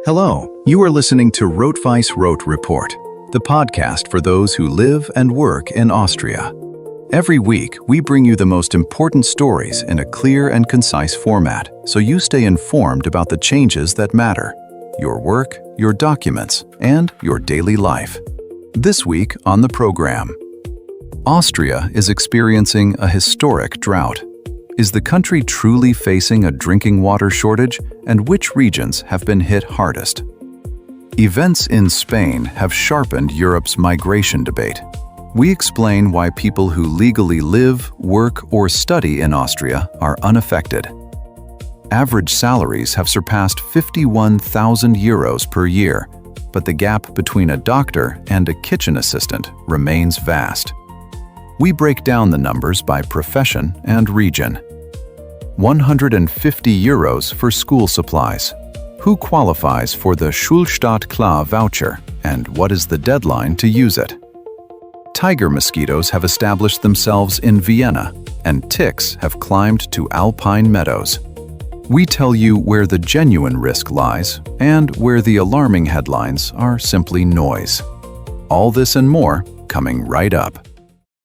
Hello, you are listening to Rot-Weiss-Rot Report, the podcast for those who live and work in Austria. Every week, we bring you the most important stories in a clear and concise format, so you stay informed about the changes that matter, your work, your documents, and your daily life. This week on the program, Austria is experiencing a historic drought. Is the country truly facing a drinking water shortage, and which regions have been hit hardest? Events in Spain have sharpened Europe's migration debate. We explain why people who legally live, work, or study in Austria are unaffected. Average salaries have surpassed 51,000 euros per year, but the gap between a doctor and a kitchen assistant remains vast. We break down the numbers by profession and region. 150 euros for school supplies. Who qualifies for the Schulstadt Klar voucher, and what is the deadline to use it? Tiger mosquitoes have established themselves in Vienna, and ticks have climbed to alpine meadows. We tell you where the genuine risk lies, and where the alarming headlines are simply noise. All this and more coming right up.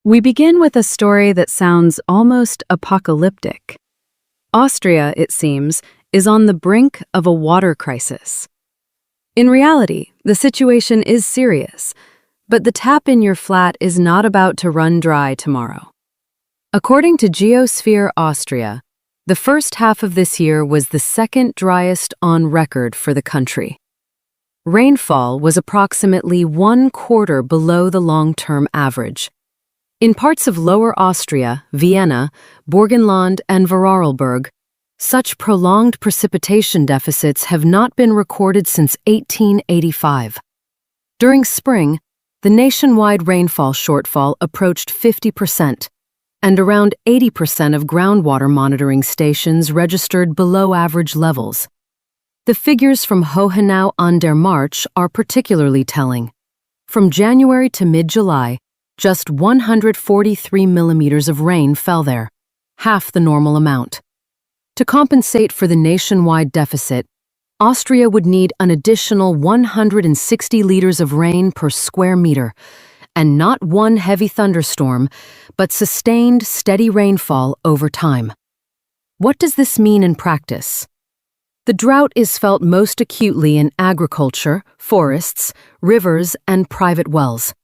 We begin with a story that sounds almost apocalyptic. Austria, it seems, is on the brink of a water crisis. In reality, the situation is serious, but the tap in your flat is not about to run dry tomorrow. According to Geosphere Austria, the first half of this year was the second driest on record for the country. Rainfall was approximately 1/4 below the long-term average. In parts of Lower Austria, Vienna, Burgenland, and Vorarlberg, such prolonged precipitation deficits have not been recorded since 1885. During spring, the nationwide rainfall shortfall approached 50%, and around 80% of groundwater monitoring stations registered below-average levels. The figures from Hohenau an der March are particularly telling. From January to mid-July, just 143 millimeters of rain fell there, half the normal amount. To compensate for the nationwide deficit, Austria would need an additional 160 liters of rain per square meter, and not one heavy thunderstorm, but sustained, steady rainfall over time. What does this mean in practice? The drought is felt most acutely in agriculture, forests, rivers, and private wells.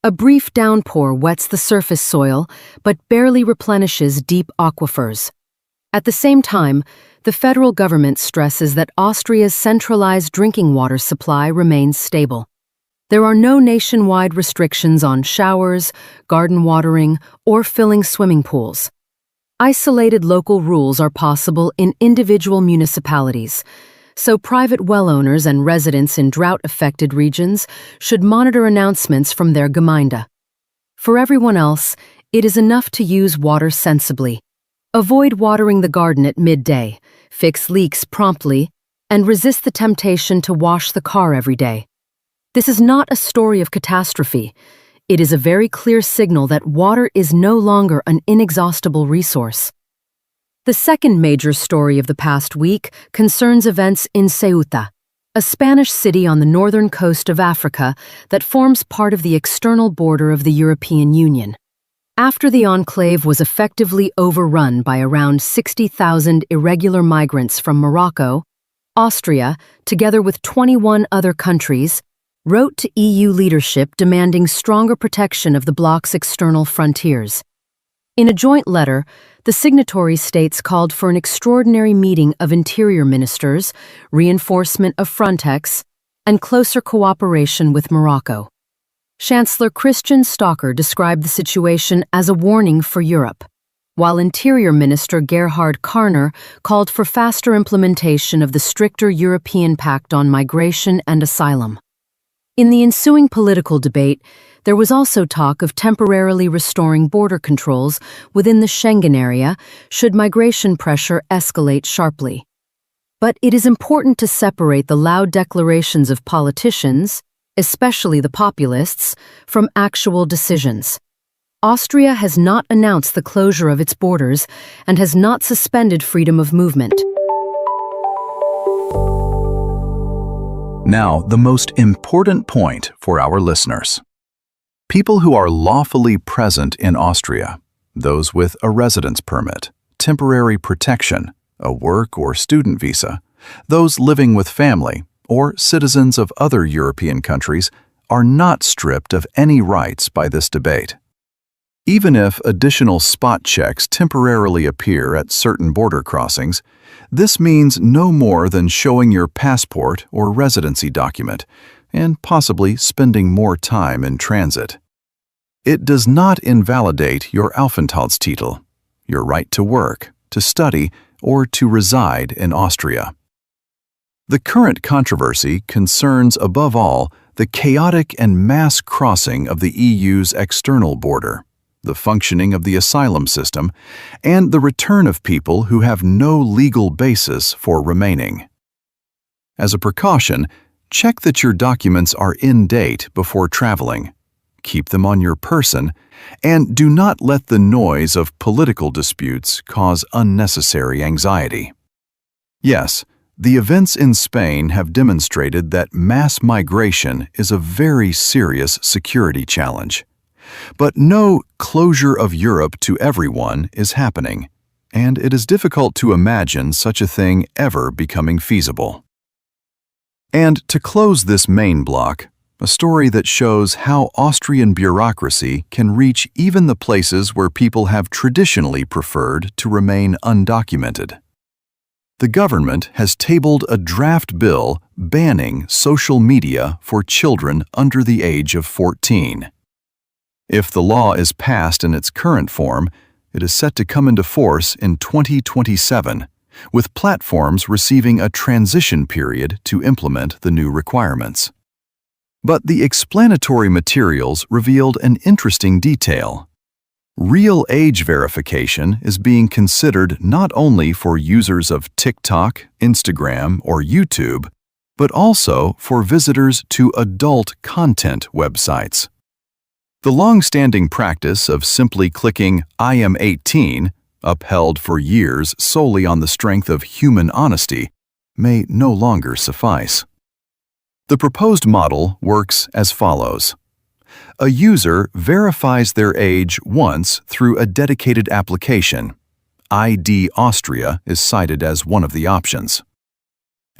A brief downpour wets the surface soil, but barely replenishes deep aquifers. At the same time, the federal government stresses that Austria's centralized drinking water supply remains stable. There are no nationwide restrictions on showers, garden watering, or filling swimming pools. Isolated local rules are possible in individual municipalities, so private well owners and residents in drought-affected regions should monitor announcements from their Gemeinde. For everyone else, it is enough to use water sensibly. Avoid watering the garden at midday, fix leaks promptly, and resist the temptation to wash the car every day. This is not a story of catastrophe. It is a very clear signal that water is no longer an inexhaustible resource. The second major story of the past week concerns events in Ceuta, a Spanish city on the northern coast of Africa that forms part of the external border of the European Union. After the enclave was effectively overrun by around 60,000 irregular migrants from Morocco, Austria, together with 21 other countries, wrote to EU leadership demanding stronger protection of the bloc's external frontiers. In a joint letter, the signatory states called for an extraordinary meeting of interior ministers, reinforcement of Frontex, and closer cooperation with Morocco. Chancellor Christian Stocker described the situation as a warning for Europe, while Interior Minister Gerhard Karner called for faster implementation of the stricter European Pact on Migration and Asylum. In the ensuing political debate, there was also talk of temporarily restoring border controls within the Schengen area should migration pressure escalate sharply. But it is important to separate the loud declarations of politicians, especially the populists, from actual decisions. Austria has not announced the closure of its borders and has not suspended freedom of movement. Now, the most important point for our listeners. People who are lawfully present in Austria, those with a residence permit, temporary protection, a work or student visa, those living with family, or citizens of other European countries are not stripped of any rights by this debate. Even if additional spot checks temporarily appear at certain border crossings, this means no more than showing your passport or residency document and possibly spending more time in transit. It does not invalidate your Aufenthaltstitel, your right to work, to study, or to reside in Austria. The current controversy concerns above all the chaotic and mass crossing of the EU's external border, the functioning of the asylum system, and the return of people who have no legal basis for remaining. As a precaution, check that your documents are in date before traveling. Keep them on your person, and do not let the noise of political disputes cause unnecessary anxiety. Yes, the events in Spain have demonstrated that mass migration is a very serious security challenge. But no closure of Europe to everyone is happening, and it is difficult to imagine such a thing ever becoming feasible. And to close this main block, a story that shows how Austrian bureaucracy can reach even the places where people have traditionally preferred to remain undocumented. The government has tabled a draft bill banning social media for children under the age of 14. If the law is passed in its current form, it is set to come into force in 2027, with platforms receiving a transition period to implement the new requirements. But the explanatory materials revealed an interesting detail. Real age verification is being considered not only for users of TikTok, Instagram, or YouTube, but also for visitors to adult content websites. The long-standing practice of simply clicking "I am 18," upheld for years solely on the strength of human honesty, may no longer suffice. The proposed model works as follows. A user verifies their age once through a dedicated application. ID Austria is cited as one of the options.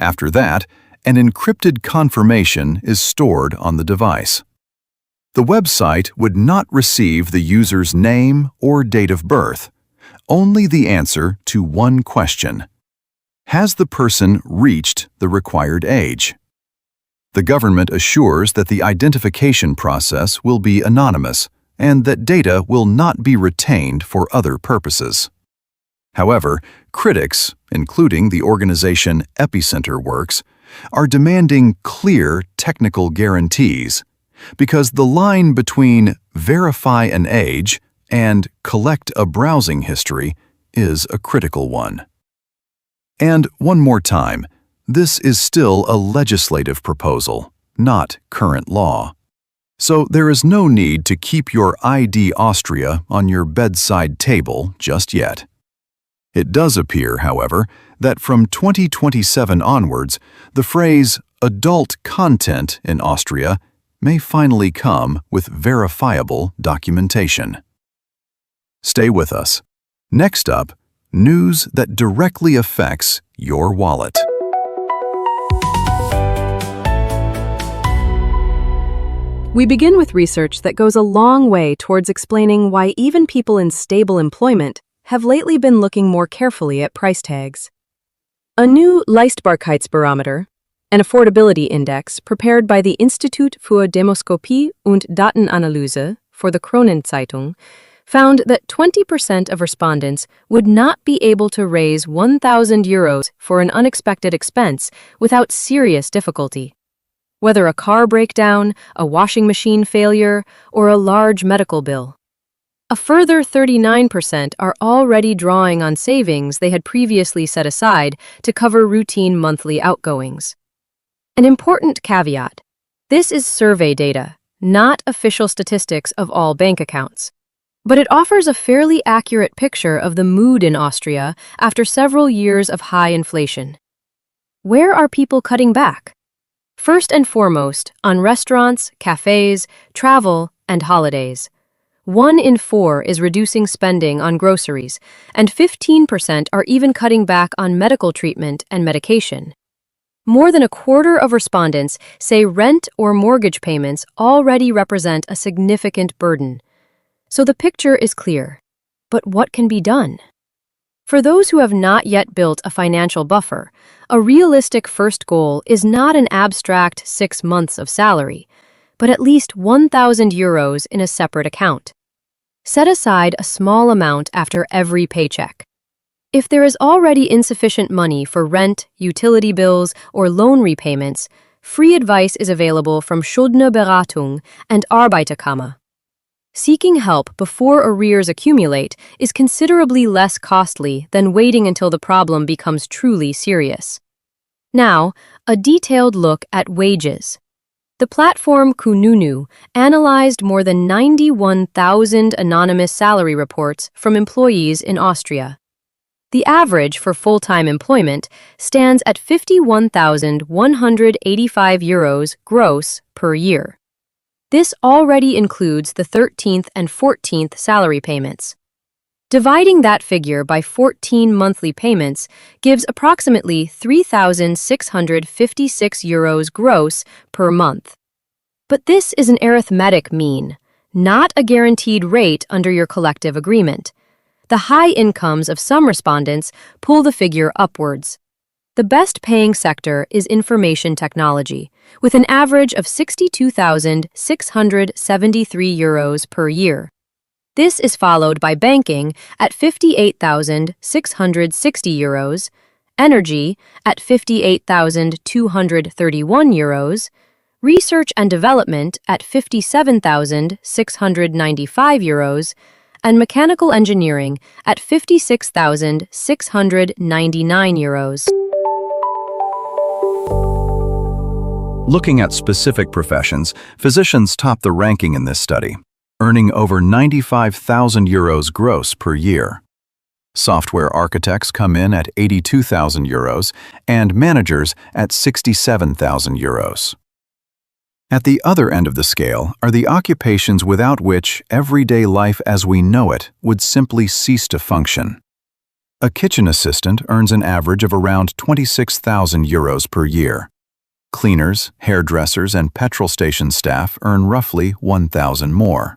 After that, an encrypted confirmation is stored on the device. The website would not receive the user's name or date of birth, only the answer to one question. Has the person reached the required age? The government assures that the identification process will be anonymous and that data will not be retained for other purposes. However, critics, including the organization Epicenter Works, are demanding clear technical guarantees because the line between verify an age and collect a browsing history is a critical one. And one more time, this is still a legislative proposal, not current law. So there is no need to keep your ID Austria on your bedside table just yet. It does appear, however, that from 2027 onwards, the phrase adult content in Austria may finally come with verifiable documentation. Stay with us. Next up, news that directly affects your wallet. We begin with research that goes a long way towards explaining why even people in stable employment have lately been looking more carefully at price tags. A new Leistbarkeitsbarometer, an affordability index prepared by the Institut für Demoskopie und Datenanalyse for the Kronenzeitung, found that 20% of respondents would not be able to raise 1,000 euros for an unexpected expense without serious difficulty. Whether a car breakdown, a washing machine failure, or a large medical bill. A further 39% are already drawing on savings they had previously set aside to cover routine monthly outgoings. An important caveat: this is survey data, not official statistics of all bank accounts. But it offers a fairly accurate picture of the mood in Austria after several years of high inflation. Where are people cutting back? First and foremost, on restaurants, cafes, travel, and holidays. 1 in 4 is reducing spending on groceries, and 15% are even cutting back on medical treatment and medication. More than a quarter of respondents say rent or mortgage payments already represent a significant burden. So the picture is clear. But what can be done? For those who have not yet built a financial buffer, a realistic first goal is not an abstract 6 months of salary, but at least €1,000 in a separate account. Set aside a small amount after every paycheck. If there is already insufficient money for rent, utility bills, or loan repayments, free advice is available from Schuldnerberatung and Arbeiterkammer. Seeking help before arrears accumulate is considerably less costly than waiting until the problem becomes truly serious. Now, a detailed look at wages. The platform Kununu analyzed more than 91,000 anonymous salary reports from employees in Austria. The average for full-time employment stands at €51,185 gross per year. This already includes the 13th and 14th salary payments. Dividing that figure by 14 monthly payments gives approximately €3,656 gross per month. But this is an arithmetic mean, not a guaranteed rate under your collective agreement. The high incomes of some respondents pull the figure upwards. The best-paying sector is information technology, with an average of €62,673 per year. This is followed by banking at €58,660, energy at €58,231, research and development at €57,695, and mechanical engineering at €56,699. Looking at specific professions, physicians top the ranking in this study, earning over €95,000 gross per year. Software architects come in at €82,000 and managers at €67,000. At the other end of the scale are the occupations without which everyday life as we know it would simply cease to function. A kitchen assistant earns an average of around €26,000 per year. Cleaners, hairdressers, and petrol station staff earn roughly $1,000 more.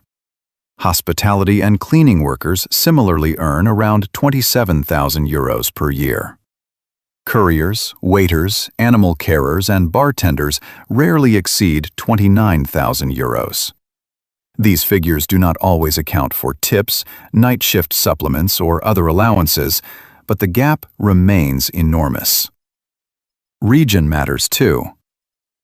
Hospitality and cleaning workers similarly earn around €27,000 per year. Couriers, waiters, animal carers, and bartenders rarely exceed €29,000. These figures do not always account for tips, night shift supplements, or other allowances, but the gap remains enormous. Region matters too.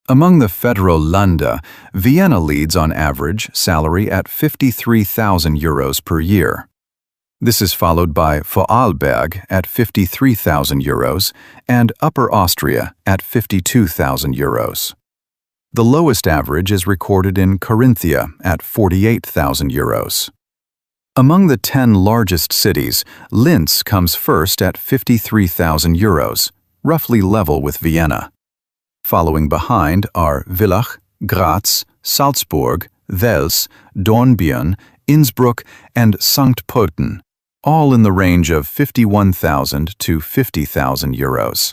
Among the federal Länder, Vienna leads on average salary at €53,000 per year. This is followed by Vorarlberg at €53,000 and Upper Austria at €52,000. The lowest average is recorded in Carinthia at €48,000. Among the 10 largest cities, Linz comes first at €53,000, roughly level with Vienna. Following behind are Villach, Graz, Salzburg, Wels, Dornbirn, Innsbruck, and St. Pölten, all in the range of €51,000 to €50,000.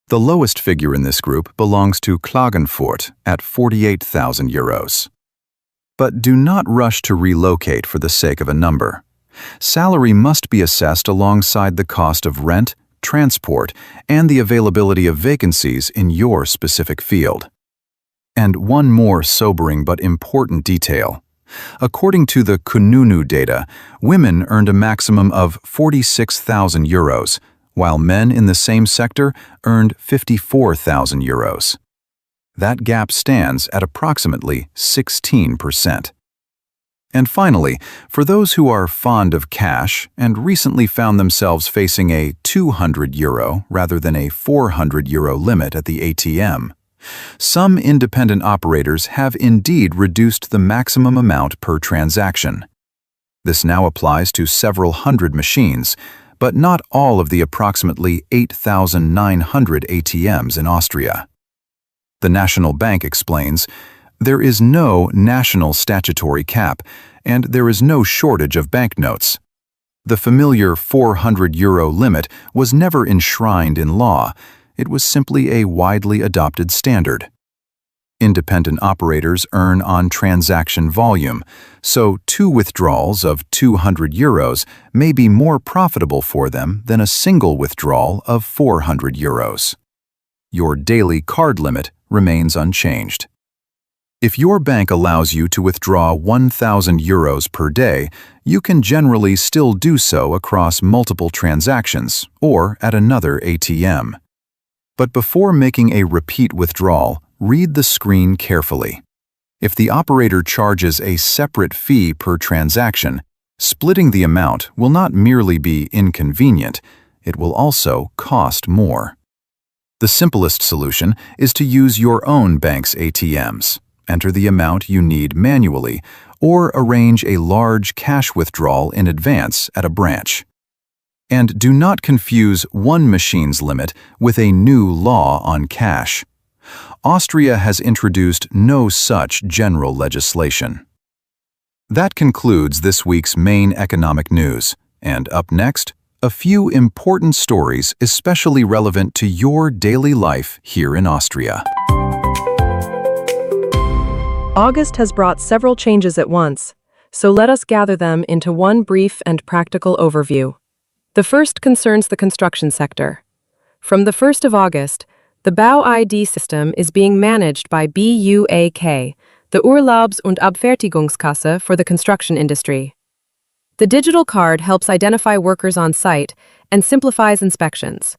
The lowest figure in this group belongs to Klagenfurt at €48,000. But do not rush to relocate for the sake of a number. Salary must be assessed alongside the cost of rent, transport, and the availability of vacancies in your specific field. And one more sobering but important detail. According to the Kununu data, women earned a maximum of €46,000, while men in the same sector earned €54,000. That gap stands at approximately 16%. And finally, for those who are fond of cash and recently found themselves facing a €200 rather than a €400 limit at the ATM, some independent operators have indeed reduced the maximum amount per transaction. This now applies to several hundred machines, but not all of the approximately 8,900 ATMs in Austria. The National Bank explains, there is no national statutory cap, and there is no shortage of banknotes. The familiar €400 limit was never enshrined in law. It was simply a widely adopted standard. Independent operators earn on transaction volume, so 2 withdrawals of €200 may be more profitable for them than a single withdrawal of €400. Your daily card limit remains unchanged. If your bank allows you to withdraw €1,000 per day, you can generally still do so across multiple transactions or at another ATM. But before making a repeat withdrawal, read the screen carefully. If the operator charges a separate fee per transaction, splitting the amount will not merely be inconvenient, it will also cost more. The simplest solution is to use your own bank's ATMs. Enter the amount you need manually, or arrange a large cash withdrawal in advance at a branch. And do not confuse one machine's limit with a new law on cash. Austria has introduced no such general legislation. That concludes this week's main economic news. And up next, a few important stories especially relevant to your daily life here in Austria. August has brought several changes at once, so let us gather them into one brief and practical overview. The first concerns the construction sector. From the 1st of August, the Bau ID system is being managed by BUAK, the Urlaubs- und Abfertigungskasse for the construction industry. The digital card helps identify workers on site and simplifies inspections.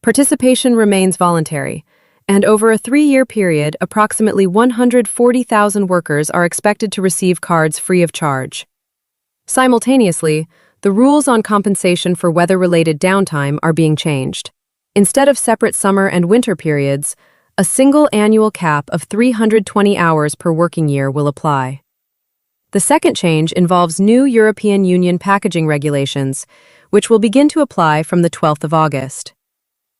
Participation remains voluntary, and over a 3-year period, approximately 140,000 workers are expected to receive cards free of charge. Simultaneously, the rules on compensation for weather-related downtime are being changed. Instead of separate summer and winter periods, a single annual cap of 320 hours per working year will apply. The second change involves new European Union packaging regulations, which will begin to apply from the 12th of August.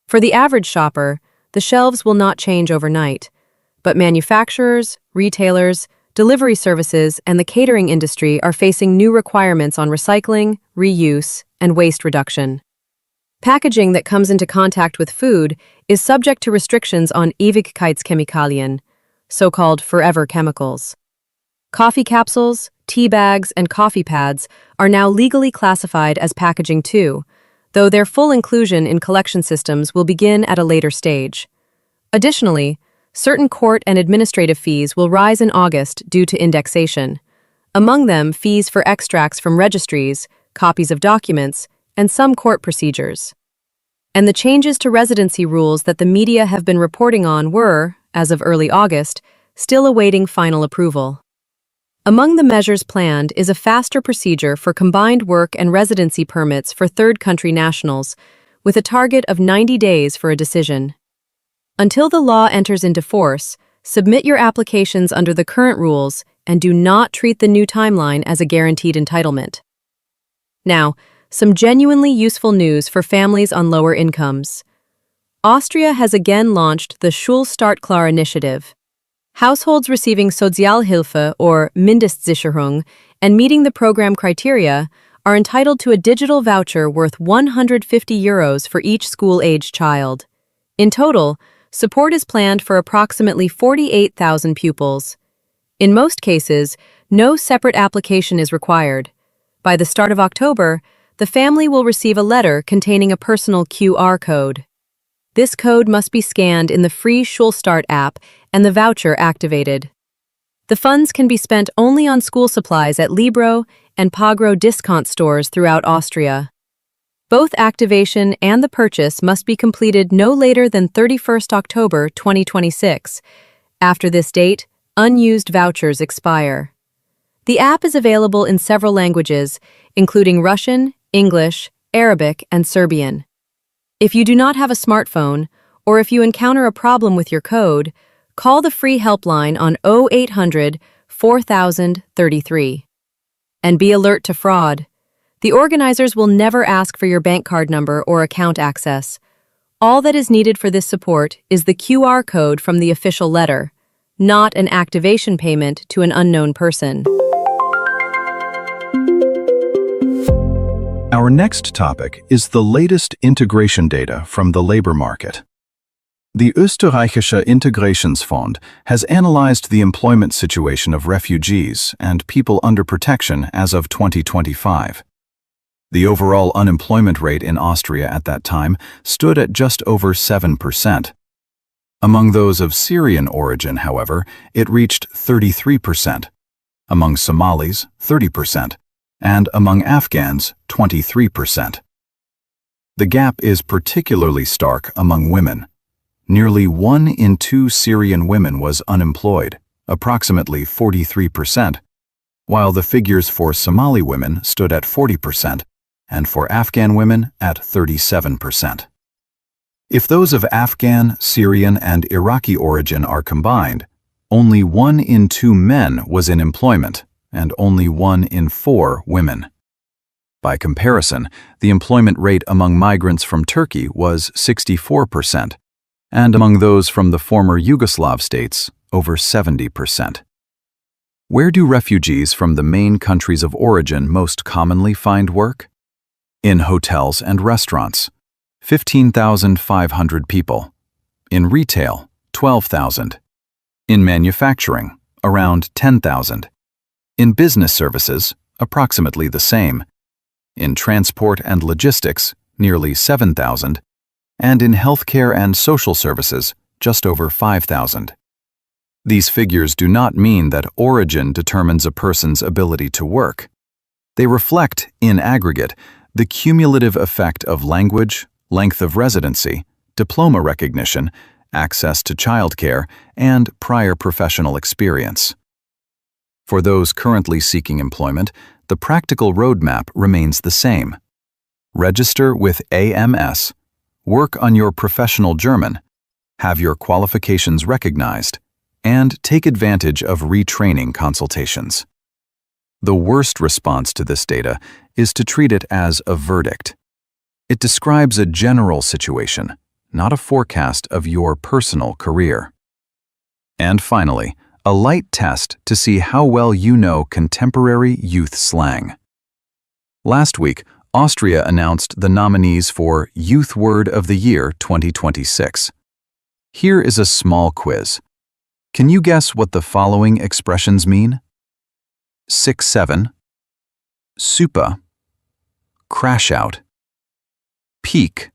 For the average shopper, the shelves will not change overnight, but manufacturers, retailers, delivery services, and the catering industry are facing new requirements on recycling, reuse, and waste reduction. Packaging that comes into contact with food is subject to restrictions on Ewigkeitschemikalien, so-called forever chemicals. Coffee capsules, tea bags, and coffee pads are now legally classified as packaging too, though their full inclusion in collection systems will begin at a later stage. Additionally, certain court and administrative fees will rise in August due to indexation. Among them, fees for extracts from registries, copies of documents, and some court procedures. And the changes to residency rules that the media have been reporting on were, as of early August, still awaiting final approval. Among the measures planned is a faster procedure for combined work and residency permits for third country nationals, with a target of 90 days for a decision. Until the law enters into force, submit your applications under the current rules and do not treat the new timeline as a guaranteed entitlement. Now, some genuinely useful news for families on lower incomes. Austria has again launched the Schulstartklar initiative. Households receiving Sozialhilfe or Mindestsicherung and meeting the program criteria are entitled to a digital voucher worth €150 for each school-age child. In total, support is planned for approximately 48,000 pupils. In most cases, no separate application is required. By the start of October, the family will receive a letter containing a personal QR code. This code must be scanned in the free Schulstart app and the voucher activated. The funds can be spent only on school supplies at Libro and Pagro discount stores throughout Austria. Both activation and the purchase must be completed no later than 31st October 2026. After this date, unused vouchers expire. The app is available in several languages, including Russian, English, Arabic, and Serbian. If you do not have a smartphone, or if you encounter a problem with your code, call the free helpline on 0800 4033. And be alert to fraud. The organizers will never ask for your bank card number or account access. All that is needed for this support is the QR code from the official letter, not an activation payment to an unknown person. Our next topic is the latest integration data from the labor market. The Österreichische Integrationsfonds has analyzed the employment situation of refugees and people under protection as of 2025. The overall unemployment rate in Austria at that time stood at just over 7%. Among those of Syrian origin, however, it reached 33%. Among Somalis, 30%. And among Afghans, 23%. The gap is particularly stark among women. Nearly 1 in 2 Syrian women was unemployed, approximately 43%, while the figures for Somali women stood at 40%, and for Afghan women at 37%. If those of Afghan, Syrian, and Iraqi origin are combined, only 1 in 2 men was in employment, and only 1 in 4 women. By comparison, the employment rate among migrants from Turkey was 64%, and among those from the former Yugoslav states, over 70%. Where do refugees from the main countries of origin most commonly find work? In hotels and restaurants, 15,500 people. In retail, 12,000. In manufacturing, around 10,000. In business services, approximately the same. In transport and logistics, nearly 7,000. And in healthcare and social services, just over 5,000. These figures do not mean that origin determines a person's ability to work. They reflect, in aggregate, the cumulative effect of language, length of residency, diploma recognition, access to childcare, and prior professional experience. For those currently seeking employment, the practical roadmap remains the same. Register with AMS, work on your professional German, have your qualifications recognized, and take advantage of retraining consultations. The worst response to this data is to treat it as a verdict. It describes a general situation, not a forecast of your personal career. And finally, a light test to see how well you know contemporary youth slang. Last week, Austria announced the nominees for Youth Word of the Year 2026. Here is a small quiz. Can you guess what the following expressions mean? 6-7, super, crash out, peak,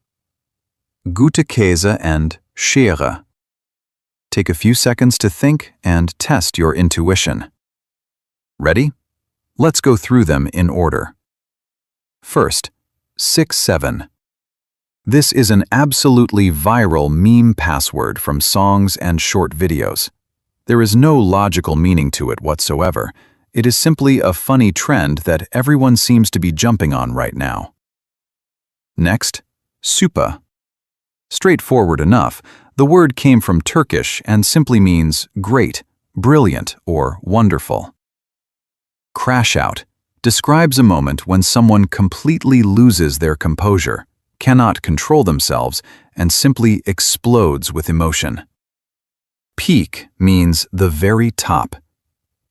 gute Käse, and Schere. Take a few seconds to think and test your intuition. Ready? Let's go through them in order. First, 6-7. This is an absolutely viral meme password from songs and short videos. There is no logical meaning to it whatsoever. It is simply a funny trend that everyone seems to be jumping on right now. Next, super. Straightforward enough, the word came from Turkish and simply means great, brilliant, or wonderful. Crash out describes a moment when someone completely loses their composure, cannot control themselves, and simply explodes with emotion. Peak means the very top.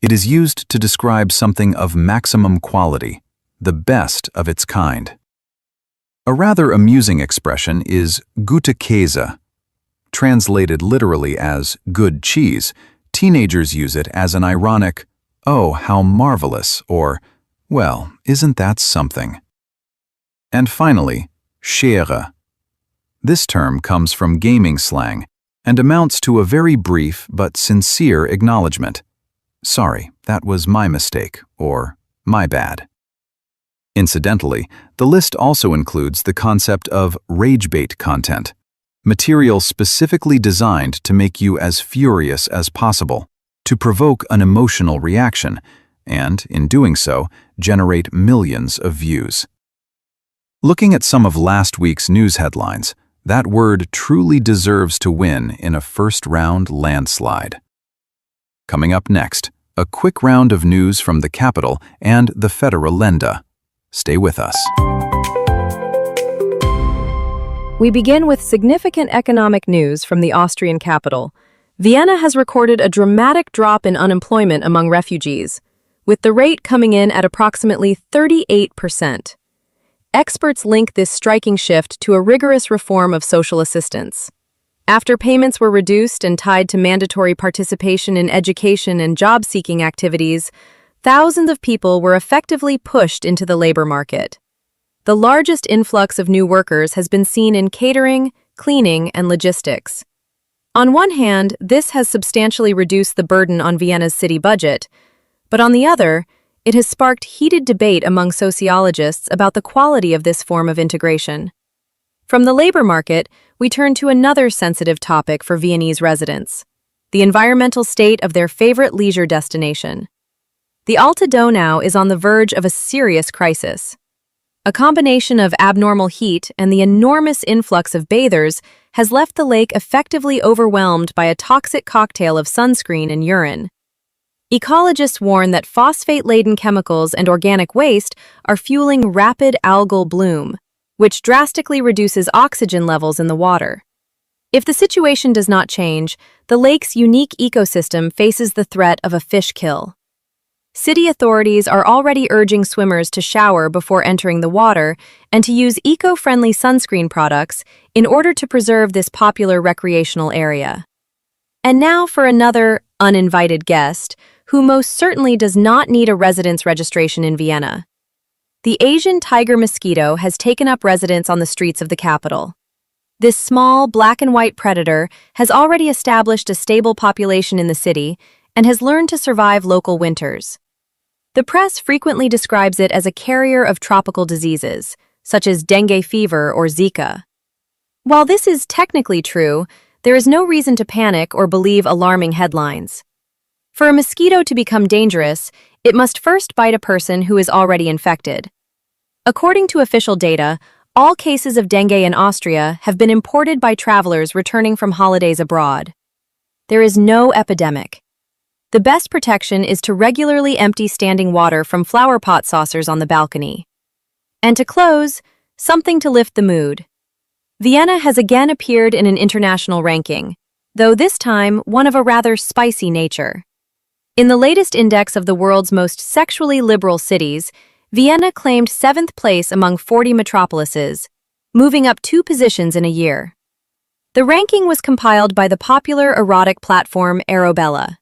It is used to describe something of maximum quality, the best of its kind. A rather amusing expression is gute Käse. Translated literally as good cheese, teenagers use it as an ironic, "Oh, how marvelous," or, "Well, isn't that something?" And finally, Schere. This term comes from gaming slang and amounts to a very brief but sincere acknowledgement. "Sorry, that was my mistake," or "my bad." Incidentally, the list also includes the concept of rage bait content, material specifically designed to make you as furious as possible, to provoke an emotional reaction, and, in doing so, generate millions of views. Looking at some of last week's news headlines, that word truly deserves to win in a first-round landslide. Coming up next, a quick round of news from the capital and the federal Länder. Stay with us. We begin with significant economic news from the Austrian capital. Vienna has recorded a dramatic drop in unemployment among refugees, with the rate coming in at approximately 38%. Experts link this striking shift to a rigorous reform of social assistance. After payments were reduced and tied to mandatory participation in education and job-seeking activities, thousands of people were effectively pushed into the labor market. The largest influx of new workers has been seen in catering, cleaning, and logistics. On one hand, this has substantially reduced the burden on Vienna's city budget, but on the other, it has sparked heated debate among sociologists about the quality of this form of integration. From the labor market, we turn to another sensitive topic for Viennese residents: the environmental state of their favorite leisure destination. The Alta Donau is on the verge of a serious crisis. A combination of abnormal heat and the enormous influx of bathers has left the lake effectively overwhelmed by a toxic cocktail of sunscreen and urine. Ecologists warn that phosphate-laden chemicals and organic waste are fueling rapid algal bloom, which drastically reduces oxygen levels in the water. If the situation does not change, the lake's unique ecosystem faces the threat of a fish kill. City authorities are already urging swimmers to shower before entering the water and to use eco-friendly sunscreen products in order to preserve this popular recreational area. And now for another uninvited guest, who most certainly does not need a residence registration in Vienna. The Asian tiger mosquito has taken up residence on the streets of the capital. This small, black-and-white predator has already established a stable population in the city and has learned to survive local winters. The press frequently describes it as a carrier of tropical diseases, such as dengue fever or Zika. While this is technically true, there is no reason to panic or believe alarming headlines. For a mosquito to become dangerous, it must first bite a person who is already infected. According to official data, all cases of dengue in Austria have been imported by travelers returning from holidays abroad. There is no epidemic. The best protection is to regularly empty standing water from flower pot saucers on the balcony. And to close, something to lift the mood. Vienna has again appeared in an international ranking, though this time one of a rather spicy nature. In the latest index of the world's most sexually liberal cities, Vienna claimed 7th place among 40 metropolises, moving up 2 positions in a year. The ranking was compiled by the popular erotic platform Arabella.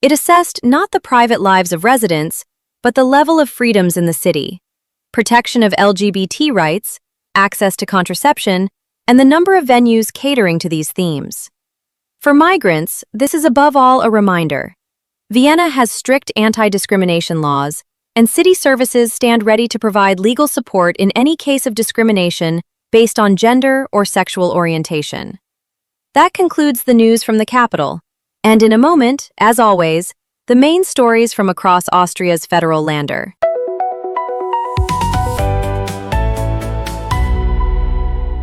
It assessed not the private lives of residents, but the level of freedoms in the city, protection of LGBT rights, access to contraception, and the number of venues catering to these themes. For migrants, this is above all a reminder. Vienna has strict anti-discrimination laws, and city services stand ready to provide legal support in any case of discrimination based on gender or sexual orientation. That concludes the news from the capital. And in a moment, as always, the main stories from across Austria's federal lander.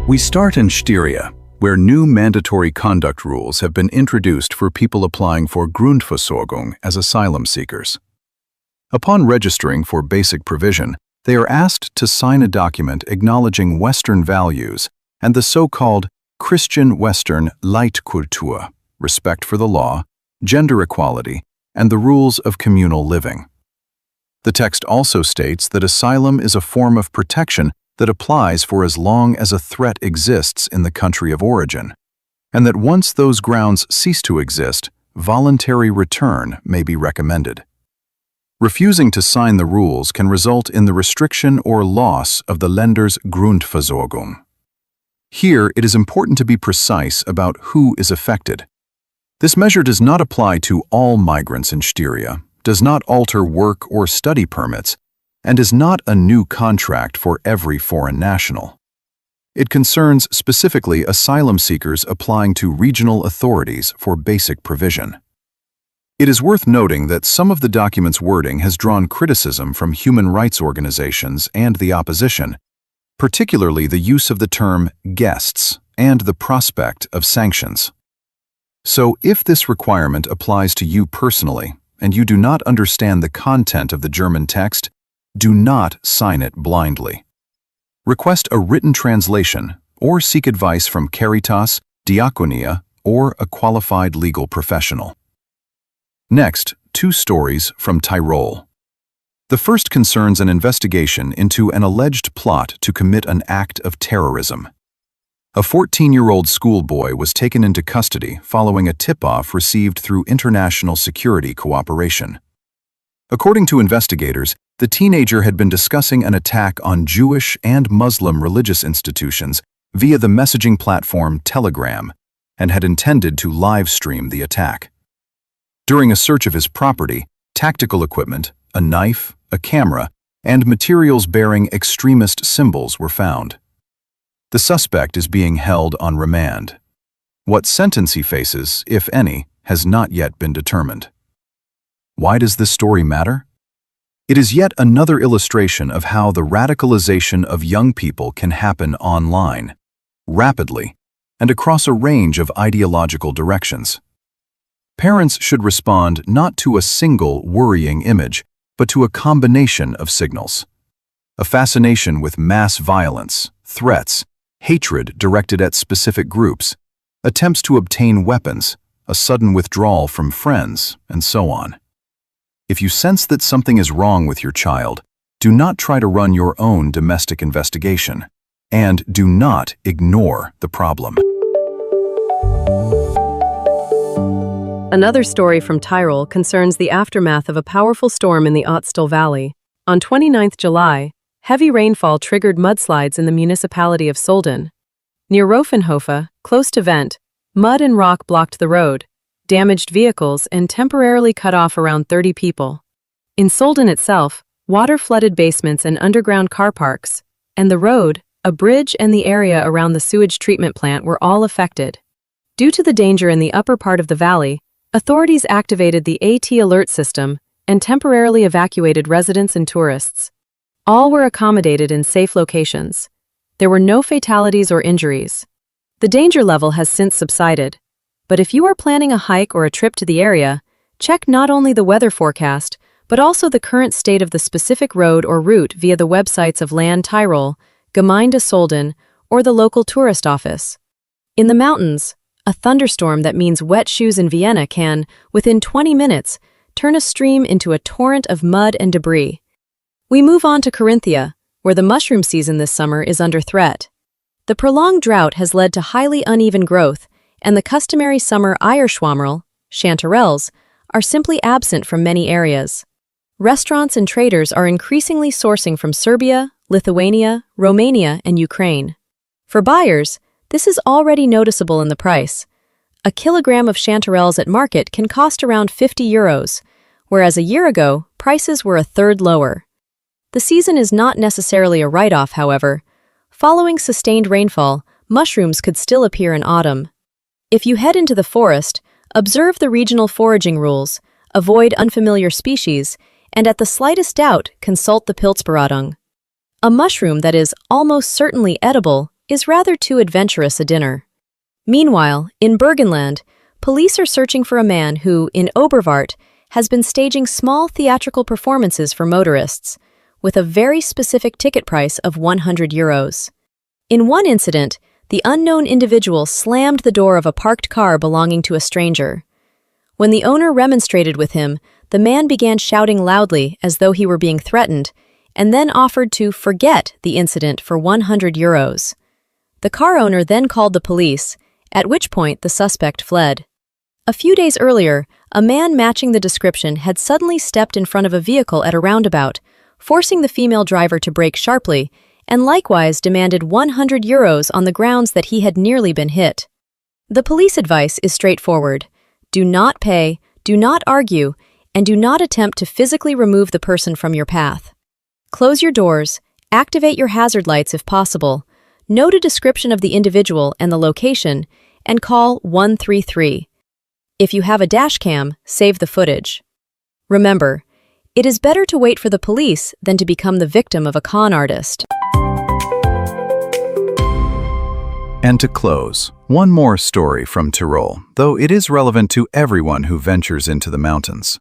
We start in Styria, where new mandatory conduct rules have been introduced for people applying for Grundversorgung as asylum seekers. Upon registering for basic provision, they are asked to sign a document acknowledging Western values and the so-called Christian Western Leitkultur, respect for the law, gender equality, and the rules of communal living. The text also states that asylum is a form of protection that applies for as long as a threat exists in the country of origin, and that once those grounds cease to exist, voluntary return may be recommended. Refusing to sign the rules can result in the restriction or loss of the lender's Grundversorgung. Here, it is important to be precise about who is affected. This measure does not apply to all migrants in Styria, does not alter work or study permits, and is not a new contract for every foreign national. It concerns specifically asylum seekers applying to regional authorities for basic provision. It is worth noting that some of the document's wording has drawn criticism from human rights organizations and the opposition, particularly the use of the term guests and the prospect of sanctions. So, if this requirement applies to you personally, and you do not understand the content of the German text, do not sign it blindly. Request a written translation or seek advice from Caritas, Diaconia, or a qualified legal professional. Next, 2 stories from Tyrol. The first concerns an investigation into an alleged plot to commit an act of terrorism. A 14-year-old schoolboy was taken into custody following a tip-off received through international security cooperation. According to investigators, the teenager had been discussing an attack on Jewish and Muslim religious institutions via the messaging platform Telegram and had intended to live stream the attack. During a search of his property, tactical equipment, a knife, a camera, and materials bearing extremist symbols were found. The suspect is being held on remand. What sentence he faces, if any, has not yet been determined. Why does this story matter? It is yet another illustration of how the radicalization of young people can happen online, rapidly, and across a range of ideological directions. Parents should respond not to a single worrying image, but to a combination of signals. A fascination with mass violence, threats, hatred directed at specific groups, attempts to obtain weapons, a sudden withdrawal from friends, and so on. If you sense that something is wrong with your child, do not try to run your own domestic investigation, and do not ignore the problem. Another story from Tyrol concerns the aftermath of a powerful storm in the Ottstal Valley. On 29 July, heavy rainfall triggered mudslides in the municipality of Solden. Near Rofenhofe, close to Vent, mud and rock blocked the road, damaged vehicles, and temporarily cut off around 30 people. In Solden itself, water flooded basements and underground car parks, and the road, a bridge, and the area around the sewage treatment plant were all affected. Due to the danger in the upper part of the valley, authorities activated the AT alert system and temporarily evacuated residents and tourists. All were accommodated in safe locations. There were no fatalities or injuries. The danger level has since subsided, but if you are planning a hike or a trip to the area, check not only the weather forecast, but also the current state of the specific road or route via the websites of Land Tyrol, Gemeinde Solden, or the local tourist office. In the mountains, a thunderstorm that means wet shoes in Vienna can, within 20 minutes, turn a stream into a torrent of mud and debris. We move on to Carinthia, where the mushroom season this summer is under threat. The prolonged drought has led to highly uneven growth, and the customary summer Eierschwammerl, chanterelles, are simply absent from many areas. Restaurants and traders are increasingly sourcing from Serbia, Lithuania, Romania, and Ukraine. For buyers, this is already noticeable in the price. A kilogram of chanterelles at market can cost around €50, whereas a year ago, prices were a third lower. The season is not necessarily a write-off, however. Following sustained rainfall, mushrooms could still appear in autumn. If you head into the forest, observe the regional foraging rules, avoid unfamiliar species, and at the slightest doubt, consult the Pilzberatung. A mushroom that is almost certainly edible is rather too adventurous a dinner. Meanwhile, in Burgenland, police are searching for a man who, in Oberwart, has been staging small theatrical performances for motorists, with a very specific ticket price of €100. In one incident, the unknown individual slammed the door of a parked car belonging to a stranger. When the owner remonstrated with him, the man began shouting loudly as though he were being threatened, and then offered to forget the incident for €100. The car owner then called the police, at which point the suspect fled. A few days earlier, a man matching the description had suddenly stepped in front of a vehicle at a roundabout, forcing the female driver to brake sharply, and likewise demanded €100 on the grounds that he had nearly been hit. The police advice is straightforward. Do not pay, do not argue, and do not attempt to physically remove the person from your path. Close your doors, activate your hazard lights if possible, note a description of the individual and the location, and call 133. If you have a dashcam, save the footage. Remember, it is better to wait for the police than to become the victim of a con artist. And to close, one more story from Tyrol, though it is relevant to everyone who ventures into the mountains.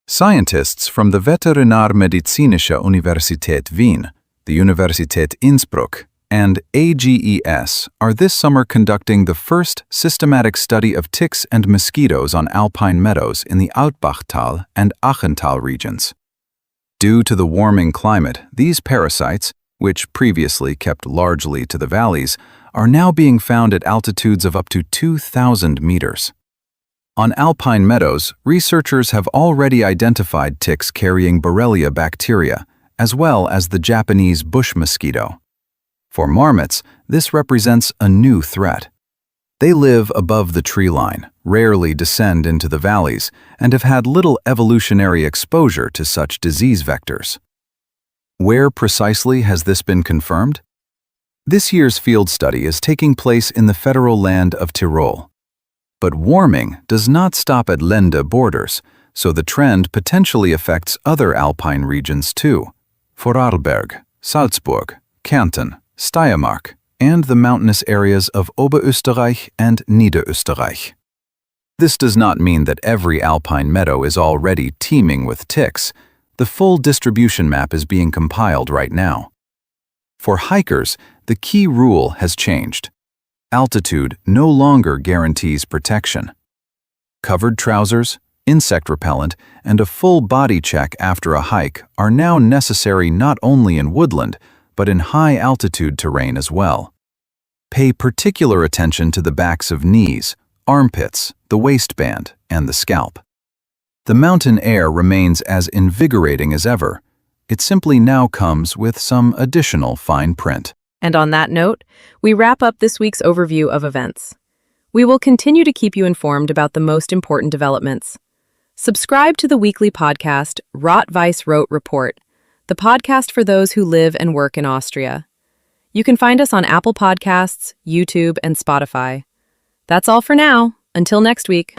Scientists from the Veterinärmedizinische Universität Wien, the Universität Innsbruck, and AGES are this summer conducting the first systematic study of ticks and mosquitoes on alpine meadows in the Altbachtal and Achental regions. Due to the warming climate, these parasites, which previously kept largely to the valleys, are now being found at altitudes of up to 2,000 meters. On alpine meadows, researchers have already identified ticks carrying Borrelia bacteria, as well as the Japanese bush mosquito. For marmots, this represents a new threat. They live above the tree line, rarely descend into the valleys, and have had little evolutionary exposure to such disease vectors. Where precisely has this been confirmed? This year's field study is taking place in the federal land of Tyrol. But warming does not stop at Länder borders, so the trend potentially affects other alpine regions too: Vorarlberg, Salzburg, Kärnten, Steiermark, and the mountainous areas of Oberösterreich and Niederösterreich. This does not mean that every alpine meadow is already teeming with ticks. The full distribution map is being compiled right now. For hikers, the key rule has changed. Altitude no longer guarantees protection. Covered trousers, insect repellent, and a full body check after a hike are now necessary not only in woodland, but in high-altitude terrain as well. Pay particular attention to the backs of knees, armpits, the waistband, and the scalp. The mountain air remains as invigorating as ever. It simply now comes with some additional fine print. And on that note, we wrap up this week's overview of events. We will continue to keep you informed about the most important developments. Subscribe to the weekly podcast, Rot-Weiss-Rot Report, the podcast for those who live and work in Austria. You can find us on Apple Podcasts, YouTube, and Spotify. That's all for now. Until next week.